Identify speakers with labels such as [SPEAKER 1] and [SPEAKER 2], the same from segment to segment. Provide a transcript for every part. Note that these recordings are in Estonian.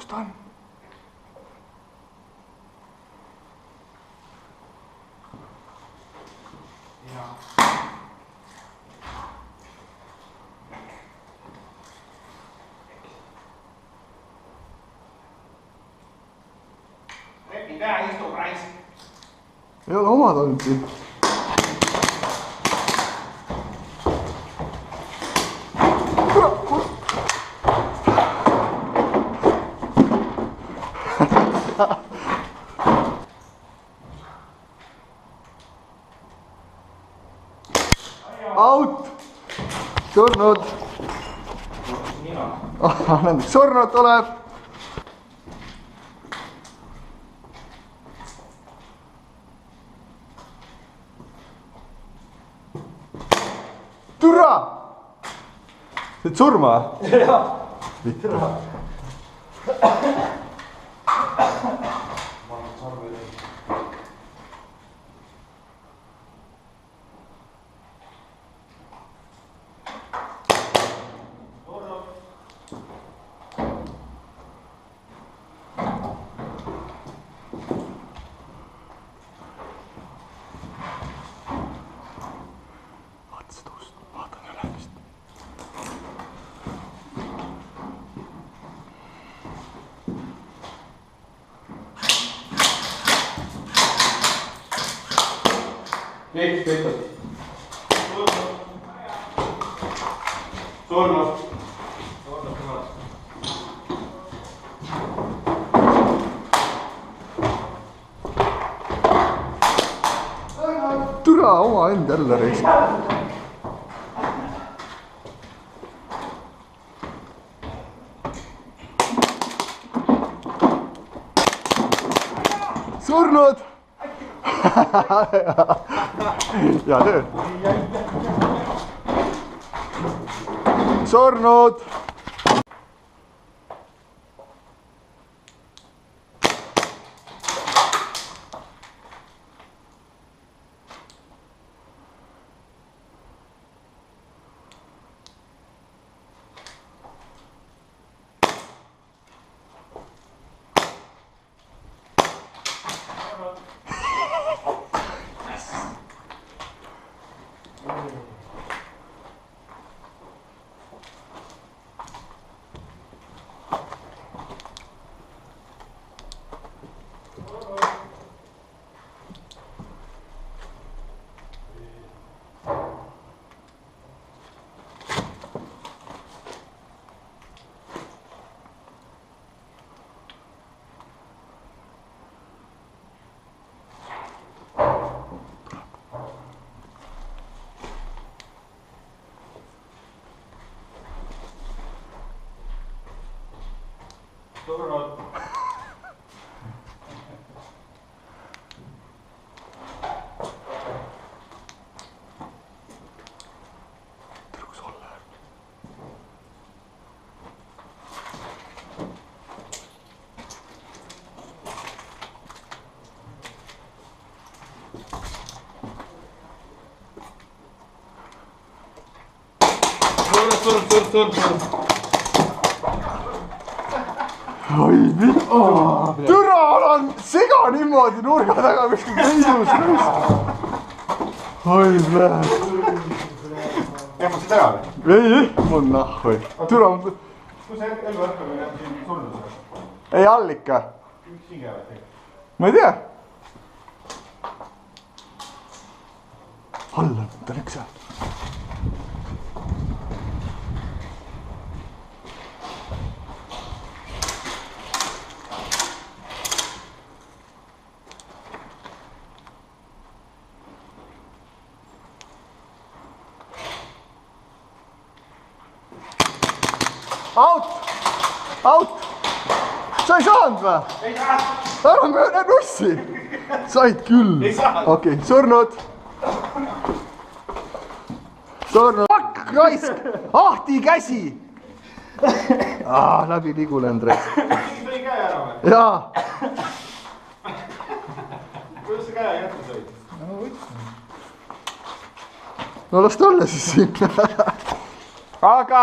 [SPEAKER 1] kus ta on?
[SPEAKER 2] Repi käe istub raisk.
[SPEAKER 1] Ei ole omad olnud siin. Out! Surnud! Surnud tuleb! Türa! Said surma?
[SPEAKER 2] Jaa.
[SPEAKER 1] Vittu. Vaatan üle vist.
[SPEAKER 2] Kõik peetud. Surnud.
[SPEAKER 1] Türa oma end jälle reis. Surnud! Hea töö! Surnud!
[SPEAKER 2] Surnud.
[SPEAKER 1] Truks olla.
[SPEAKER 2] Surnud.
[SPEAKER 1] Oi vittu! Türa olen sega niimoodi nurga taga kuskil peidus reis. Oi lähed.
[SPEAKER 2] Ehmasid ära või?
[SPEAKER 1] Ei, mul nahhui. Türa on...
[SPEAKER 2] Kus see ellu ärkamine on siin surnud?
[SPEAKER 1] Ei all ikka.
[SPEAKER 2] Üks hinge või teha?
[SPEAKER 1] Ma ei tea. All on, ta on üks seal. Out! Out! Sa ei saanud või?
[SPEAKER 2] Ei saa!
[SPEAKER 1] Ära mööda nussi! Said küll!
[SPEAKER 2] Ei saanud!
[SPEAKER 1] Okei, surnud! Surnud! Fuck, raisk! Ahti käsi! Läbi ligulenud reis.
[SPEAKER 2] Tõi käe ära või?
[SPEAKER 1] Jaa!
[SPEAKER 2] Kuidas sa käe jätta sõid?
[SPEAKER 1] No las ta olla siis siin. Aga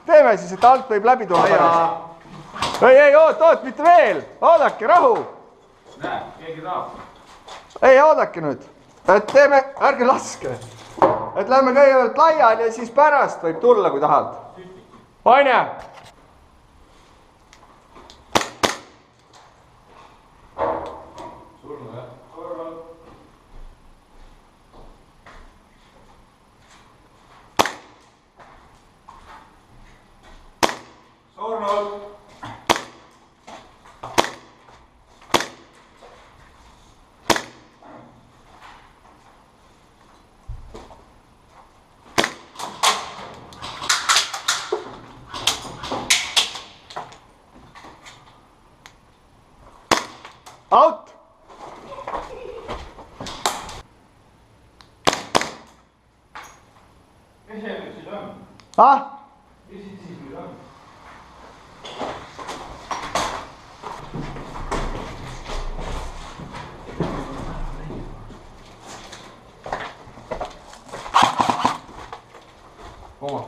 [SPEAKER 1] teeme siis, et alt võib läbi tulla. ei, oot, mitte veel. Oodake, rahu.
[SPEAKER 2] Näe, keegi tahab.
[SPEAKER 1] Ei, oodake nüüd. Et teeme, ärge laske. Et lähme kõigepealt laiali ja siis pärast võib tulla, kui tahad. Aine.
[SPEAKER 2] Surnud, jah? Surnud. Surnud.
[SPEAKER 1] Out.
[SPEAKER 2] Mis see nüüd siis on?
[SPEAKER 1] Ah?
[SPEAKER 2] Mis siis nüüd on? Oma.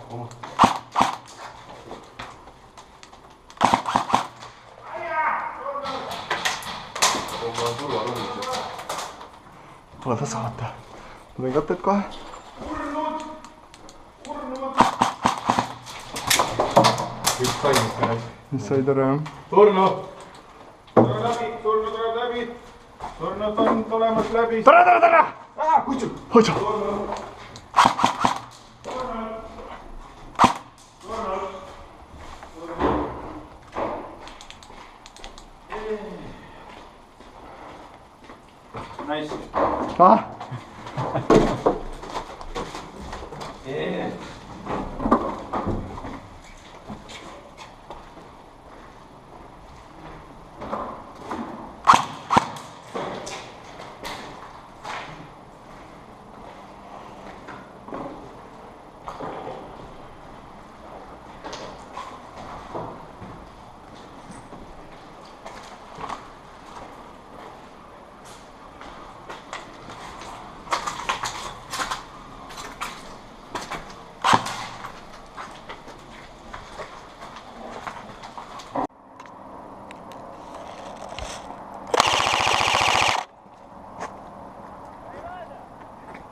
[SPEAKER 1] Tule tasa vaata. Ma teen katet kohe.
[SPEAKER 2] Kurnud! Kõik sainist ka läbi.
[SPEAKER 1] Mis sai tere, jah?
[SPEAKER 2] Surnu! Surnu tuleb läbi. Surnud on tulemas läbi.
[SPEAKER 1] Tere!
[SPEAKER 2] Kutsu!
[SPEAKER 1] Hoidsa!
[SPEAKER 2] Nice.
[SPEAKER 1] Ah?
[SPEAKER 2] Yeah.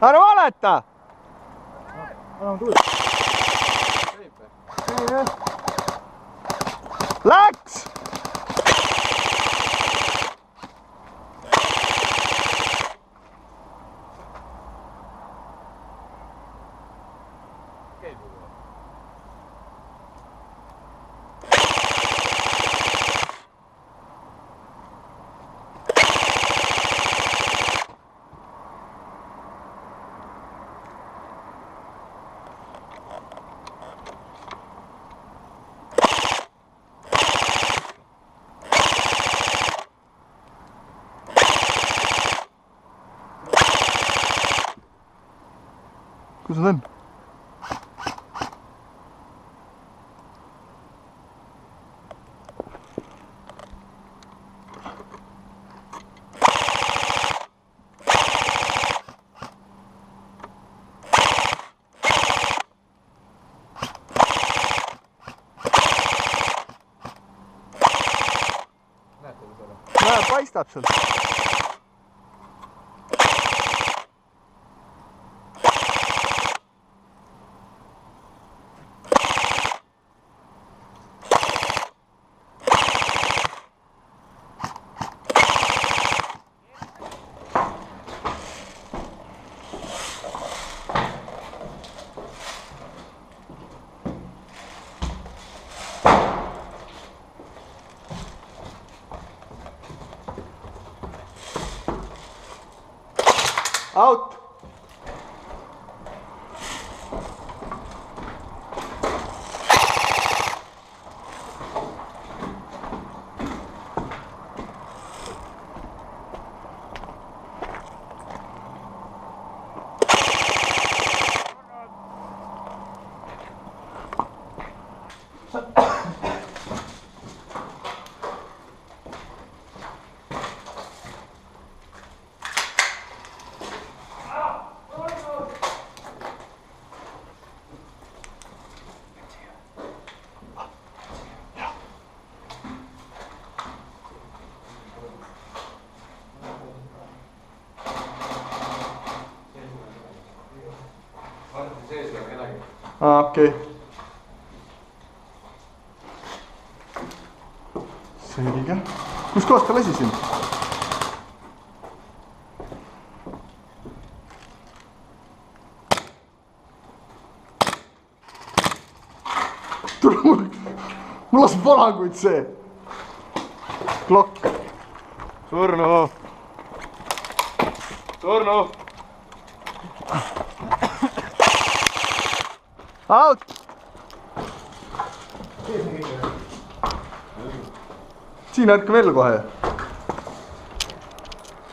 [SPEAKER 1] Ära valeta! Läks! Kus nad on? Näe, paistab seal. Out! okei okay. Selge. Kus kohast ta lasi sind? Tule mul laseb valanguid see. Klokk. Surnu. Surnu. Out. Siin ärkame ellu kohe.